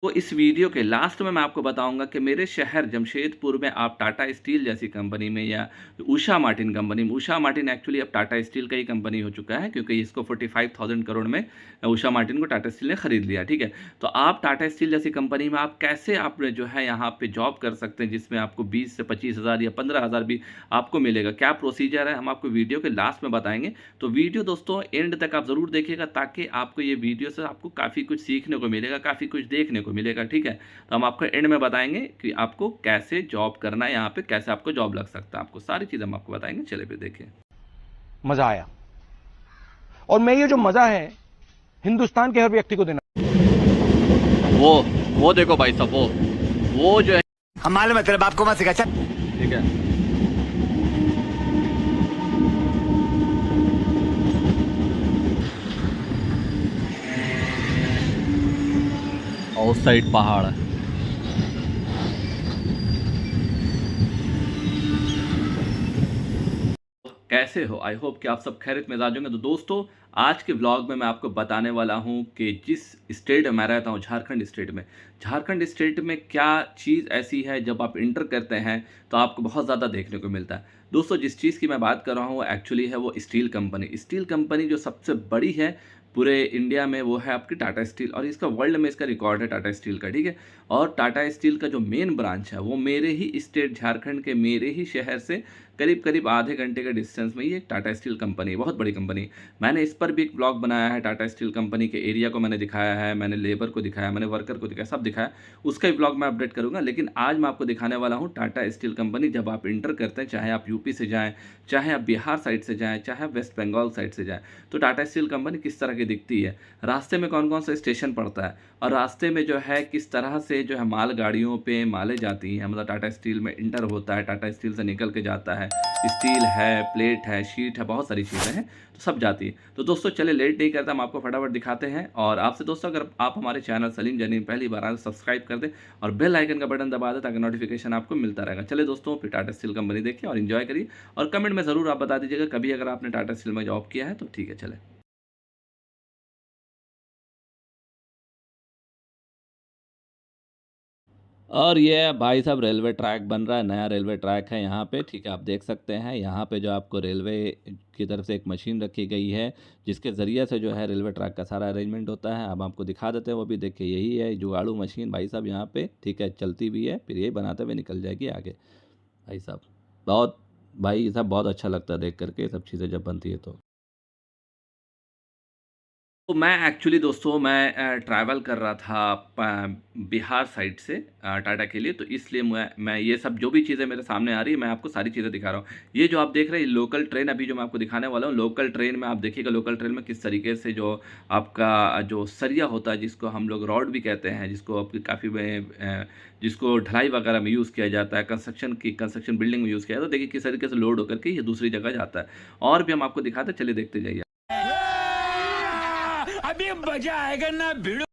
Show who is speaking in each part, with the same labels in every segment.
Speaker 1: तो इस वीडियो के लास्ट में मैं आपको बताऊँगा कि मेरे शहर जमशेदपुर में आप टाटा स्टील जैसी कंपनी में या उषा मार्टिन कंपनी में, उषा मार्टिन एक्चुअली अब टाटा स्टील का ही कंपनी हो चुका है क्योंकि इसको 45,000 करोड़ में उषा मार्टिन को टाटा स्टील ने खरीद लिया, ठीक है। तो आप टाटा स्टील जैसी कंपनी में आप कैसे आप जो है यहाँ पे जॉब कर सकते हैं जिसमें आपको 20 से 25,000 या 15,000 भी आपको मिलेगा। क्या प्रोसीजर है हम आपको वीडियो के लास्ट में बताएँगे। तो वीडियो दोस्तों एंड तक आप ज़रूर देखिएगा ताकि आपको ये वीडियो से आपको काफ़ी कुछ सीखने को मिलेगा, काफ़ी कुछ देखने को मिलेगा, ठीक है। तो हम आपको एंड में बताएँगे कि आपको कैसे जॉब करना है यहाँ पे, कैसे आपको जॉब लग सकता है, आपको सारी चीज़ हम आपको बताएँगे। चलिए फिर देखिए।
Speaker 2: मजा आया और मैं ये जो मजा है हिंदुस्तान के हर व्यक्ति को देना।
Speaker 1: वो देखो भाई साहब, वो जो है
Speaker 3: हम मालूम है तेरे बाप को मत सिखा, चल।
Speaker 1: ठीक है। उस साइड पहाड़ है। कैसे हो? आई होप कि आप सब खैरियत मिजाज होंगे। तो दोस्तों आज के व्लॉग में मैं आपको बताने वाला हूं कि जिस स्टेट में मैं रहता हूं, झारखंड स्टेट में, झारखंड स्टेट में क्या चीज़ ऐसी है जब आप इंटर करते हैं तो आपको बहुत ज़्यादा देखने को मिलता है। दोस्तों जिस चीज़ की मैं बात कर रहा हूँ एक्चुअली है वो स्टील कंपनी। स्टील कंपनी जो सबसे बड़ी है पूरे इंडिया में वो है आपकी टाटा स्टील, और इसका वर्ल्ड में इसका रिकॉर्ड है टाटा स्टील का, ठीक है। और टाटा स्टील का जो मेन ब्रांच है वो मेरे ही स्टेट झारखंड के मेरे ही शहर से करीब करीब आधे घंटे के डिस्टेंस में ये टाटा स्टील कंपनी, बहुत बड़ी कंपनी। मैंने इस पर भी एक ब्लॉग बनाया है, टाटा स्टील कंपनी के एरिया को मैंने दिखाया है, मैंने लेबर को दिखाया, मैंने वर्कर को दिखाया, सब दिखाया। उसका ही ब्लॉग मैं अपडेट करूँगा। लेकिन आज मैं आपको दिखाने वाला हूँ टाटा स्टील कंपनी जब आप इंटर करते हैं, चाहे आप यूपी से जाएँ, चाहे आप बिहार साइड से जाएँ, चाहे आप वेस्ट बंगाल साइड से जाएँ, तो टाटा स्टील कंपनी किस तरह की दिखती है, रास्ते में कौन कौन सा स्टेशन पड़ता है, और रास्ते में जो है किस तरह से जो है माल गाड़ियों पे मालें जाती हैं, मतलब टाटा स्टील में इंटर होता है, टाटा स्टील से निकल के जाता है, स्टील है, प्लेट है, शीट है, बहुत सारी चीज़ें हैं, तो सब जाती है। तो दोस्तों चलिए लेट नहीं करते, हम आपको फटाफट दिखाते हैं। और आपसे दोस्तों अगर आप हमारे चैनल सलीम जनीन पहली बार आए सब्सक्राइब कर दें और बेल आइकन का बटन दबा दें ताकि नोटिफिकेशन आपको मिलता रहेगा। चलिए दोस्तों फिर टाटा स्टील कंपनी देखिए और इन्जॉय करिए, और कमेंट में ज़रूर आप बता दीजिएगा कभी अगर आपने टाटा स्टील में जॉब किया है तो। ठीक है चले। और ये भाई साहब रेलवे ट्रैक बन रहा है, नया रेलवे ट्रैक है यहाँ पे, ठीक है। आप देख सकते हैं यहाँ पे जो आपको रेलवे की तरफ से एक मशीन रखी गई है जिसके ज़रिए से जो है रेलवे ट्रैक का सारा अरेंजमेंट होता है। अब आपको दिखा देते हैं, वो भी देखिए यही है जुगाड़ू मशीन भाई साहब यहाँ पे, ठीक है, चलती भी है, फिर यही बनाते हुए निकल जाएगी आगे। भाई साहब बहुत, भाई साहब बहुत अच्छा लगता है देख करके सब चीज़ें जब बनती है तो। तो मैं एक्चुअली दोस्तों मैं ट्रैवल कर रहा था बिहार साइड से टाटा के लिए, तो इसलिए मैं ये सब जो भी चीज़ें मेरे सामने आ रही है मैं आपको सारी चीज़ें दिखा रहा हूँ। ये जो आप देख रहे हैं लोकल ट्रेन अभी जो मैं आपको दिखाने वाला हूँ, लोकल ट्रेन में आप देखिएगा लोकल ट्रेन में किस तरीके से जो आपका जो सरिया होता है जिसको हम लोग रॉड भी कहते हैं, जिसको आपकी काफ़ी में जिसको ढलाई वगैरह में यूज़ किया जाता है, कंस्ट्रक्शन बिल्डिंग में यूज़ किया जाता है, देखिए किस तरीके से लोड होकर के ये दूसरी जगह जाता है। और भी हम आपको दिखाते, चलिए देखते जाइए।
Speaker 3: अभी मजा आएगा ना भिड़ो।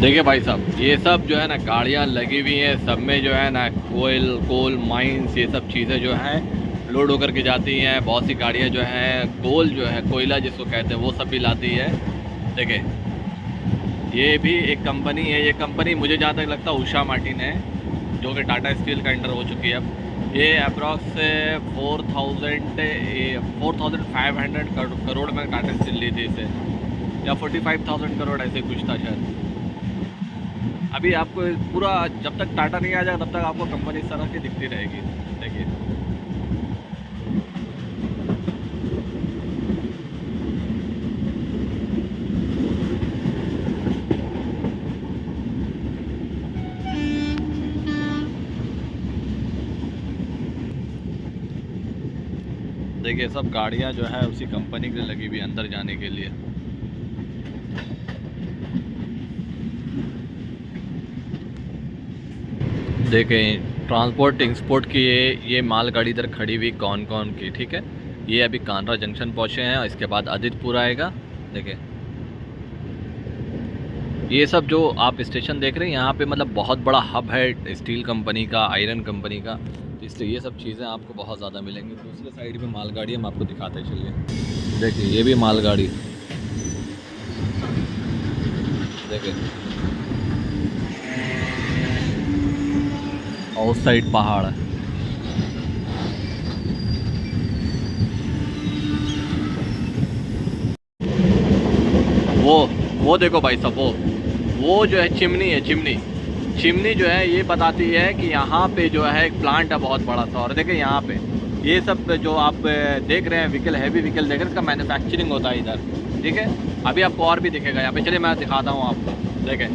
Speaker 1: देखिए भाई साहब ये सब जो है ना गाड़ियाँ लगी हुई हैं, सब में जो है ना कोल माइंस ये सब चीज़ें जो हैं लोड होकर के जाती हैं। बहुत सी गाड़ियाँ जो हैं कोल जो है कोयला जिसको कहते हैं वो सब भी लाती है। देखिए ये भी एक कंपनी है, ये कंपनी मुझे जहाँ तक लगता है उषा मार्टिन है, जो कि टाटा स्टील का अंडर हो चुकी है अब। ये अप्रॉक्स 4,500 करोड़ में टाटा स्टील ली थी इसे, या 45,000 करोड़ ऐसे कुछ था शायद। अभी आपको पूरा जब तक टाटा नहीं आ जाएगा तब तक आपको कंपनी इस तरह की दिखती रहेगी। देखिए देखिए सब गाड़ियां जो है उसी कंपनी के लगी हुई अंदर जाने के लिए। देखें ट्रांसपोर्ट एक्सपोर्ट की ये मालगाड़ी इधर खड़ी हुई कौन कौन की, ठीक है। ये अभी कानरा जंक्शन पहुंचे हैं, इसके बाद आदित्यपुर आएगा। देखें ये सब जो आप स्टेशन देख रहे हैं यहाँ पे मतलब बहुत बड़ा हब है स्टील कंपनी का, आयरन कंपनी का, इसलिए ये सब चीज़ें आपको बहुत ज़्यादा मिलेंगी। दूसरे साइड पे मालगाड़ी हम आपको दिखाते चलिए। देखिए ये भी मालगाड़ी, देखिए और उस साइड पहाड़ है। वो देखो भाई साहब, वो जो है चिमनी है, चिमनी जो है ये बताती है कि यहाँ पे जो है एक प्लांट है बहुत बड़ा सा। और देखिए यहाँ पे ये सब जो आप देख रहे हैं व्हीकल, हैवी व्हीकल देख रहे हैं, इसका मैन्युफैक्चरिंग होता है इधर, ठीक है। अभी आपको और भी दिखेगा यहाँ पे, चलिए मैं दिखाता हूँ आपको। देखें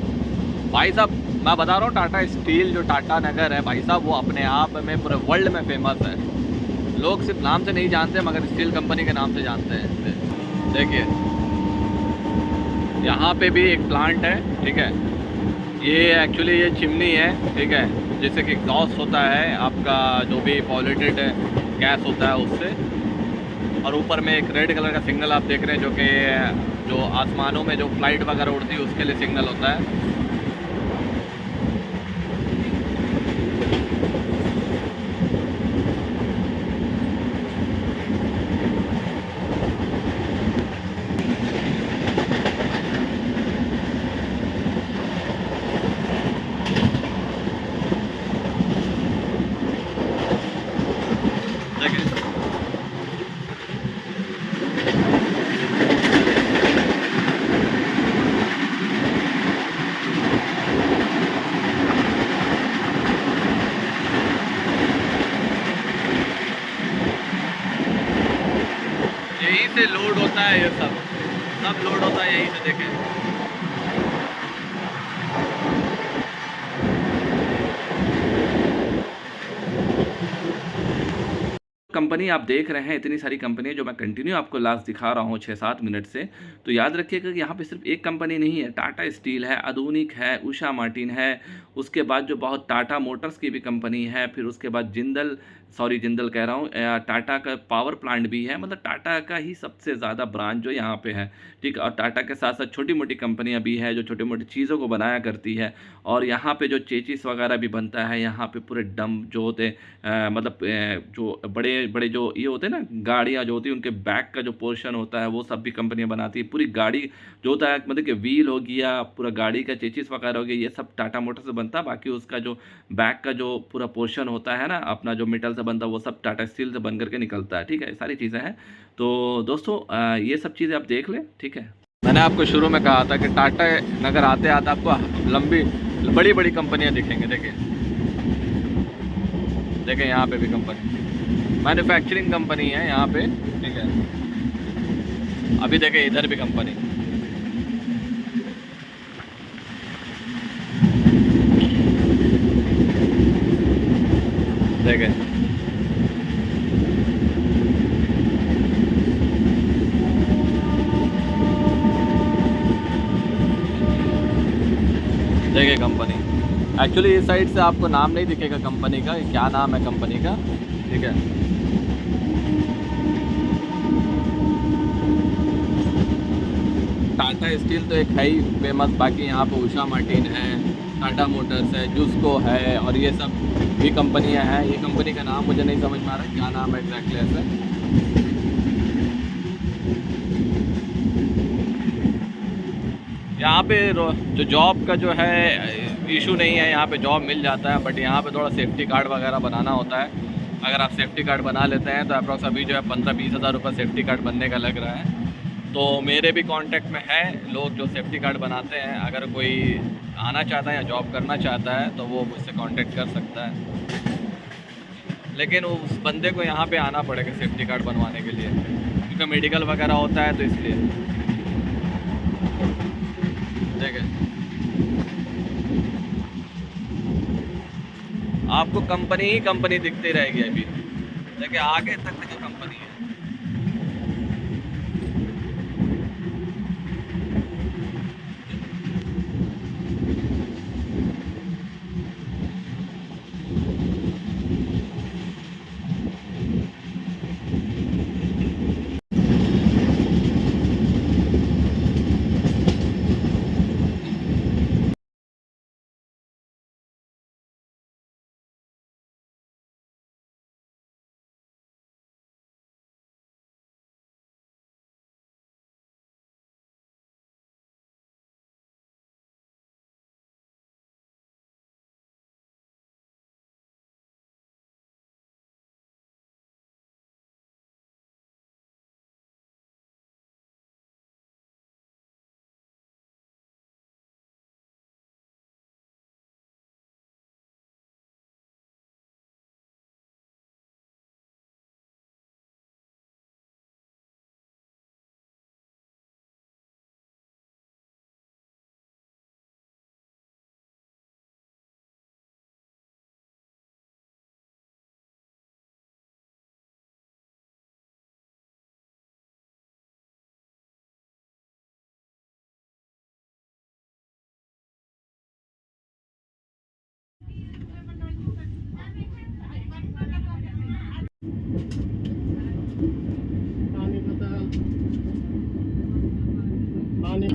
Speaker 1: भाई साहब मैं बता रहा हूँ टाटा स्टील जो टाटा नगर है भाई साहब, वो अपने आप में पूरे वर्ल्ड में फेमस है। लोग सिर्फ नाम से नहीं जानते मगर स्टील कंपनी के नाम से जानते हैं। देखिए यहाँ पे भी एक प्लांट है, ठीक है। ये एक्चुअली ये चिमनी है, ठीक है, जिससे कि एग्जॉस्ट होता है आपका जो भी पॉल्यूटेड गैस होता है उससे। और ऊपर में एक रेड कलर का सिग्नल आप देख रहे हैं, जो कि जो आसमानों में जो फ्लाइट वगैरह उड़ती है उसके लिए सिग्नल होता है। यहीं से लोड होता है, ये सब लोड होता है यहीं से। देखें कंपनी आप देख रहे हैं, इतनी सारी कंपनी जो मैं कंटिन्यू आपको लास्ट दिखा रहा हूँ 6-7 मिनट से। तो याद रखिएगा कि यहाँ पे सिर्फ एक कंपनी नहीं है, टाटा स्टील है, आधुनिक है, उषा मार्टिन है, उसके बाद जो बहुत टाटा मोटर्स की भी कंपनी है, फिर उसके बाद जिंदल कह रहा हूँ, टाटा का पावर प्लांट भी है। मतलब टाटा का ही सबसे ज़्यादा ब्रांच जो यहाँ पे है, ठीक। और टाटा के साथ साथ छोटी मोटी कंपनियाँ भी है जो छोटी मोटी चीज़ों को बनाया करती है। और यहाँ पे जो चेचिस वगैरह भी बनता है, यहाँ पे पूरे डंप जो होते हैं, मतलब जो बड़े बड़े जो ये होते हैं ना गाड़ियाँ जो होती है, उनके बैक का जो पोर्शन होता है वो सब भी कंपनियाँ बनाती है। पूरी गाड़ी जो होता है, मतलब कि व्हील हो गया, पूरा गाड़ी का चेचिस वगैरह हो गया, ये सब टाटा मोटर से बनता है। बाकी उसका जो बैक का जो पूरा पोर्शन होता है ना, अपना जो मेटल से बनता है, वो सब टाटा स्टील से बन करके निकलता है, ठीक है। सारी चीज़ें हैं। तो दोस्तों ये सब चीज़ें आप देख लें, ठीक है। मैंने आपको शुरू में कहा था कि टाटा नगर आते आते आपको लंबी बड़ी बड़ी कंपनियाँ दिखेंगे। देखें यहाँ पे भी कंपनी, मैन्युफैक्चरिंग कंपनी है यहाँ पे, ठीक है। अभी देखें इधर भी कंपनी, देखें कंपनी। एक्चुअली इस साइड से आपको नाम नहीं दिखेगा कंपनी का, क्या नाम है कंपनी का, ठीक है। टाटा स्टील तो एक है ही फेमस, बाकी यहाँ पे उषा मार्टिन है, टाटा मोटर्स है, जुस्को है और ये सब भी कंपनियां हैं। ये कंपनी का नाम मुझे नहीं समझ में आ रहा है, क्या नाम है एग्जैक्टली ऐसे। यहाँ पे जो जॉब का जो है इशू नहीं है, यहाँ पे जॉब मिल जाता है, बट यहाँ पे थोड़ा सेफ्टी कार्ड वगैरह बनाना होता है। अगर आप सेफ्टी कार्ड बना लेते हैं तो अप्रॉक्स अभी जो है 15-20 हज़ार रुपये सेफ्टी कार्ड बनने का लग रहा है। तो मेरे भी कांटेक्ट में है लोग जो सेफ्टी कार्ड बनाते हैं। अगर कोई आना चाहता है या जॉब करना चाहता है तो वो मुझसे कांटेक्ट कर सकता है, लेकिन उस बंदे को यहाँ पे आना पड़ेगा सेफ्टी कार्ड बनवाने के लिए, क्योंकि मेडिकल वगैरह होता है तो इसलिए। आपको कंपनी ही कंपनी दिखती रहेगी अभी, देखिए आगे तक जो कंपनी है।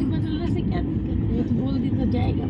Speaker 4: बदलने से क्या दिक्कत है, ये तो बोल दी तो जाएगा।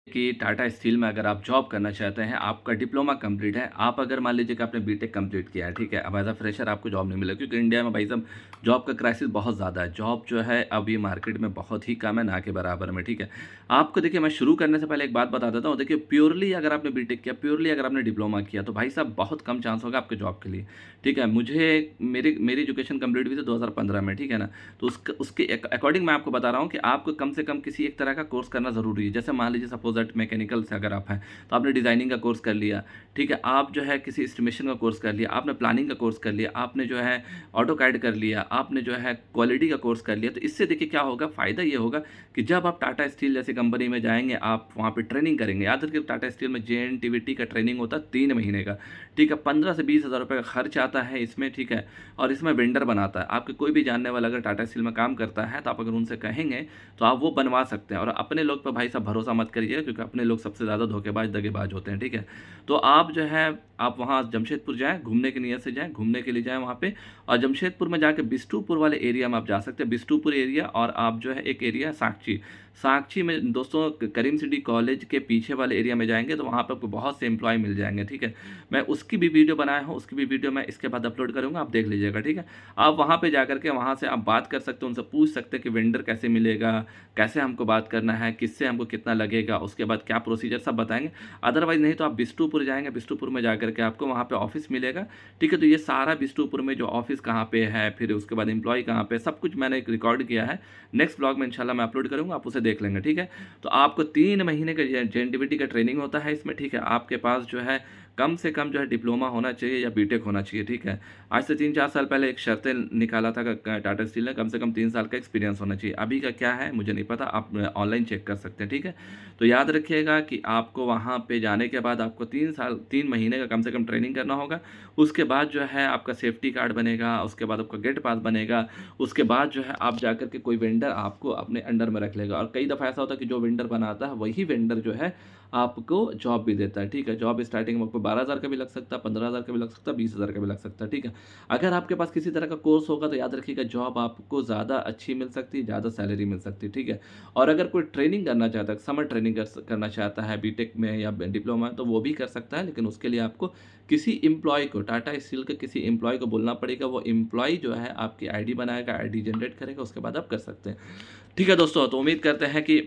Speaker 1: कि टाटा स्टील में अगर आप जॉब करना चाहते हैं, आपका डिप्लोमा कंप्लीट है, आप अगर मान लीजिए कि आपने बीटेक कंप्लीट किया है, ठीक है, अब एज अ फ्रेशर आपको जॉब नहीं मिलेगी, क्योंकि इंडिया में भाई साहब जॉब का क्राइसिस बहुत ज़्यादा है। जॉब जो है अभी मार्केट में बहुत ही कम है, ना के बराबर में, ठीक है। आपको देखिए, मैं शुरू करने से पहले एक बात बता देता हूँ। देखिए, प्योरली अगर आपने बीटेक किया, प्योरली अगर आपने डिप्लोमा किया, तो भाई साहब बहुत कम चांस होगा आपके जॉब के लिए, ठीक है। मुझे मेरी एजुकेशन कंप्लीट हुई थी 2015 में, ठीक है ना। तो उसके अकॉर्डिंग मैं आपको बता रहा हूँ कि आपको कम से कम किसी एक तरह का कोर्स करना ज़रूरी है। जैसे मान लीजिए सपोज दैट मैकेनिकल से अगर आप हैं तो आपने डिज़ाइनिंग का कोर्स कर लिया, ठीक है। आप जो है किसी एस्टिमेशन का कोर्स कर लिया, आपने प्लानिंग का कोर्स कर लिया, आपने जो है ऑटोकैड कर लिया, आपने जो है क्वालिटी का कोर्स कर लिया। तो इससे देखिए क्या होगा, फ़ायदा ये होगा कि जब आप टाटा स्टील जैसी कंपनी में जाएंगे, आप वहाँ पे ट्रेनिंग करेंगे। याद रखिए, टाटा स्टील में JNTVT का ट्रेनिंग होता है 3 महीने का, ठीक है। 15 से 20 हज़ार रुपये का खर्च आता है इसमें, ठीक है। और इसमें वेंडर बनाता है आपके कोई भी जानने वाला, अगर टाटा स्टील में काम करता है तो आप अगर उनसे कहेंगे तो आप वो बनवा सकते हैं। और अपने लोग पर भाई साहब भरोसा मत करिएगा, क्योंकि अपने लोग सबसे ज़्यादा धोखेबाज दगेबाज होते हैं, ठीक है। तो आप जो है आप वहाँ जमशेदपुर जाएँ, घूमने की नीयत से जाएँ, घूमने के लिए जाएँ वहाँ पे। और जमशेदपुर में जाके बिष्टुपुर वाले एरिया में आप जा सकते हैं, बिष्टुपुर एरिया। और आप जो है एक एरिया साक्षी में दोस्तों, करीम सिटी कॉलेज के पीछे वाले एरिया में जाएंगे तो वहाँ पे आपको बहुत से एम्प्लॉय मिल जाएंगे, ठीक है। मैं उसकी भी वीडियो बनाया हूँ, उसकी भी वीडियो मैं इसके बाद अपलोड करूँगा, आप देख लीजिएगा, ठीक है। आप वहाँ पे जाकर के वहाँ से आप बात कर सकते हो, उनसे पूछ सकते हैं कि वेंडर कैसे मिलेगा, कैसे हमको बात करना है, किससे हमको कितना लगेगा, उसके बाद क्या प्रोसीजर सब बताएंगे। अदरवाइज़ नहीं तो आप बिष्टुपुर जाएंगे, बिष्टुपुर में जाकर के आपको वहाँ पे ऑफिस मिलेगा, ठीक है। तो ये सारा बिष्टुपुर में जो ऑफिस कहाँ पे है, फिर उसके बाद एम्प्लॉय कहाँ पे, सब कुछ मैंने एक रिकॉर्ड किया है। नेक्स्ट ब्लॉग में इंशाल्लाह मैं अपलोड करूँगा, आप उसे देख लेंगे, ठीक है। तो आपको 3 महीने का जेएनटीवीटी का ट्रेनिंग होता है इसमें, ठीक है। आपके पास जो है कम से कम जो है डिप्लोमा होना चाहिए या बीटेक होना चाहिए, ठीक है। आज से 3-4 साल पहले एक शर्तें निकाला था टाटा स्टील ने, कम से कम 3 साल का एक्सपीरियंस होना चाहिए। अभी का क्या है मुझे नहीं पता, आप ऑनलाइन चेक कर सकते हैं, ठीक है। तो याद रखिएगा कि आपको वहाँ पे जाने के बाद आपको 3 महीने का कम से कम ट्रेनिंग करना होगा। उसके बाद जो है आपका सेफ्टी कार्ड बनेगा, उसके बाद आपका गेट पास बनेगा, उसके बाद जो है आप जाकर के कोई वेंडर आपको अपने अंडर में रख लेगा। और कई दफ़ा ऐसा होता है कि जो वेंडर बनाता है वही वेंडर जो है आपको जॉब भी देता है, ठीक है। जॉब स्टार्टिंग में आपको 12,000 का भी लग सकता है, 15,000 का भी लग सकता है, 20,000 का भी लग सकता है, ठीक है। अगर आपके पास किसी तरह का कोर्स होगा तो याद रखिएगा जॉब आपको ज़्यादा अच्छी मिल सकती है, ज़्यादा सैलरी मिल सकती है, ठीक है। और अगर कोई ट्रेनिंग करना चाहता है, समर ट्रेनिंग करना चाहता है बीटेक में या डिप्लोमा में, तो वो भी कर सकता है, लेकिन उसके लिए आपको किसी एम्प्लॉय को, टाटा स्टील के किसी एम्प्लॉय को बोलना पड़ेगा। वो एम्प्लॉय जो है आपकी आईडी बनाएगा, आईडी जनरेट करेगा, उसके बाद आप कर सकते हैं, ठीक है दोस्तों। तो उम्मीद करते हैं कि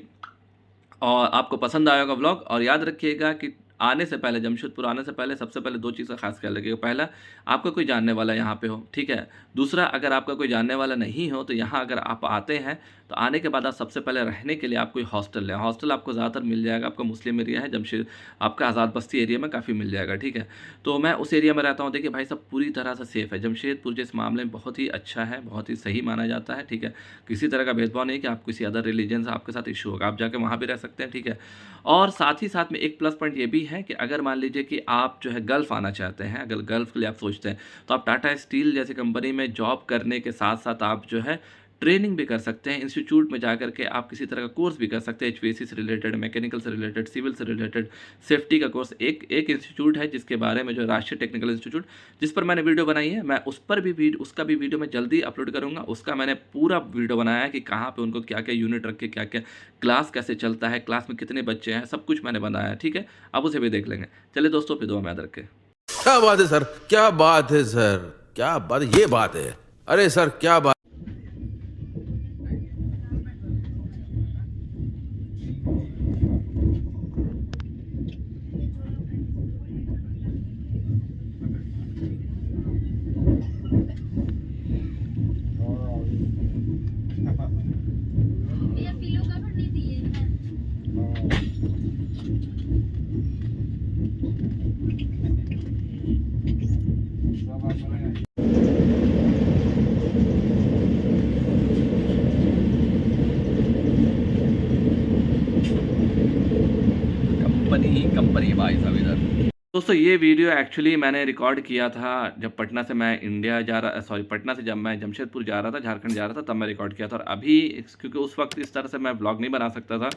Speaker 1: और आपको पसंद आया होगा व्लॉग। और याद रखिएगा कि आने से पहले, जमशेदपुर आने से पहले सबसे पहले 2 चीज़ का खास ख्याल रखिएगा। पहला, आपका कोई जानने वाला यहाँ पे हो, ठीक है। दूसरा, अगर आपका कोई जानने वाला नहीं हो तो यहाँ अगर आप आते हैं तो आने के बाद आप सबसे पहले रहने के लिए आप कोई हॉस्टल लें। हॉस्टल आपको ज़्यादातर मिल जाएगा, आपका मुस्लिम एरिया है जमशेद, आपका आज़ाद बस्ती एरिया में काफ़ी मिल जाएगा, ठीक है। तो मैं उस एरिया में रहता हूँ। देखिए भाई सब पूरी तरह से सेफ़ है। जमशेदपुर जिस मामले में बहुत ही अच्छा है, बहुत ही सही माना जाता है, ठीक है। किसी तरह का भेदभाव नहीं कि आप किसी अदर रिलीजन से आपके साथ इशू होगा, आप जाके वहाँ भी रह सकते हैं, ठीक है। और साथ ही साथ में एक प्लस पॉइंट ये भी है कि अगर मान लीजिए कि आप जो है गल्फ़ आना चाहते हैं, अगर गल्फ़ के लिए आप सोचते हैं, तो आप टाटा स्टील जैसी कंपनी में जॉब करने के साथ साथ आप जो है ट्रेनिंग भी कर सकते हैं। इंस्टीट्यूट में जाकर के आप किसी तरह का कोर्स भी कर सकते हैं, एचवीएसी से रिलेटेड, मैकेनिकल से रिलेटेड, सिविल से रिलेटेड, सेफ्टी का कोर्स। एक इंस्टीट्यूट है जिसके बारे में, जो राष्ट्रीय टेक्निकल इंस्टीट्यूट, जिस पर मैंने वीडियो बनाई है, मैं उस पर भी उसका भी वीडियो मैं जल्दी अपलोड करूँगा। उसका मैंने पूरा वीडियो बनाया है कि कहाँ पर उनको क्या क्या यूनिट रख के, क्या क्या क्लास कैसे चलता है, क्लास में कितने बच्चे हैं, सब कुछ मैंने बनाया है, ठीक है। आप उसे भी देख लेंगे। चलिए दोस्तों, फिर दुआ में याद रखें।
Speaker 5: क्या बात है सर, क्या बात है सर, क्या बात, ये बात है। अरे सर क्या बात।
Speaker 1: कंपनी भाई साहब इधर। दोस्तों ये वीडियो एक्चुअली मैंने रिकॉर्ड किया था जब पटना से मैं इंडिया जा रहा, सॉरी पटना से जब मैं जमशेदपुर जा रहा था, झारखंड जा रहा था, तब मैं रिकॉर्ड किया था। और अभी क्योंकि उस वक्त इस तरह से मैं ब्लॉग नहीं बना सकता था,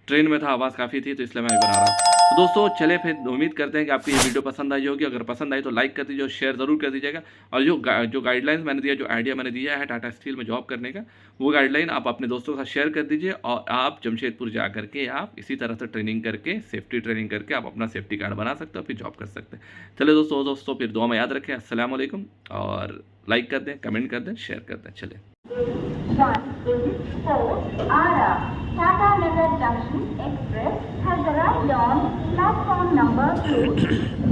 Speaker 1: ट्रेन में था, आवाज़ काफ़ी थी, तो इसलिए मैं बना रहा हूँ। तो दोस्तों चले फिर, उम्मीद करते हैं कि आपको ये वीडियो पसंद आई होगी। अगर पसंद आई तो लाइक कर दीजिए और शेयर ज़रूर कर दीजिएगा। और जो गाइडलाइंस मैंने दिया, जो आइडिया मैंने दिया है टाटा स्टील में जॉब करने का, वो गाइडलाइन आप अपने दोस्तों के साथ शेयर कर दीजिए। और आप जमशेदपुर जा करके आप इसी तरह से ट्रेनिंग करके, सेफ्टी ट्रेनिंग करके आप अपना सेफ्टी कार्ड बना सकते हो, फिर जॉब कर सकते हैं। चलिए दोस्तों फिर दुआ में याद रखें। अस्सलाम वालेकुम। और लाइक कर दें, कमेंट कर दें, शेयर कर दें। चलिए।
Speaker 6: Tata Nagar Junction Express has arrived on platform number 2.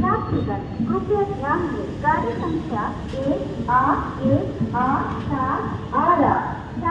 Speaker 6: यात्रीगण कृपया ध्यान दें, गाड़ी संख्या 1 8 1 8 7 आ रहा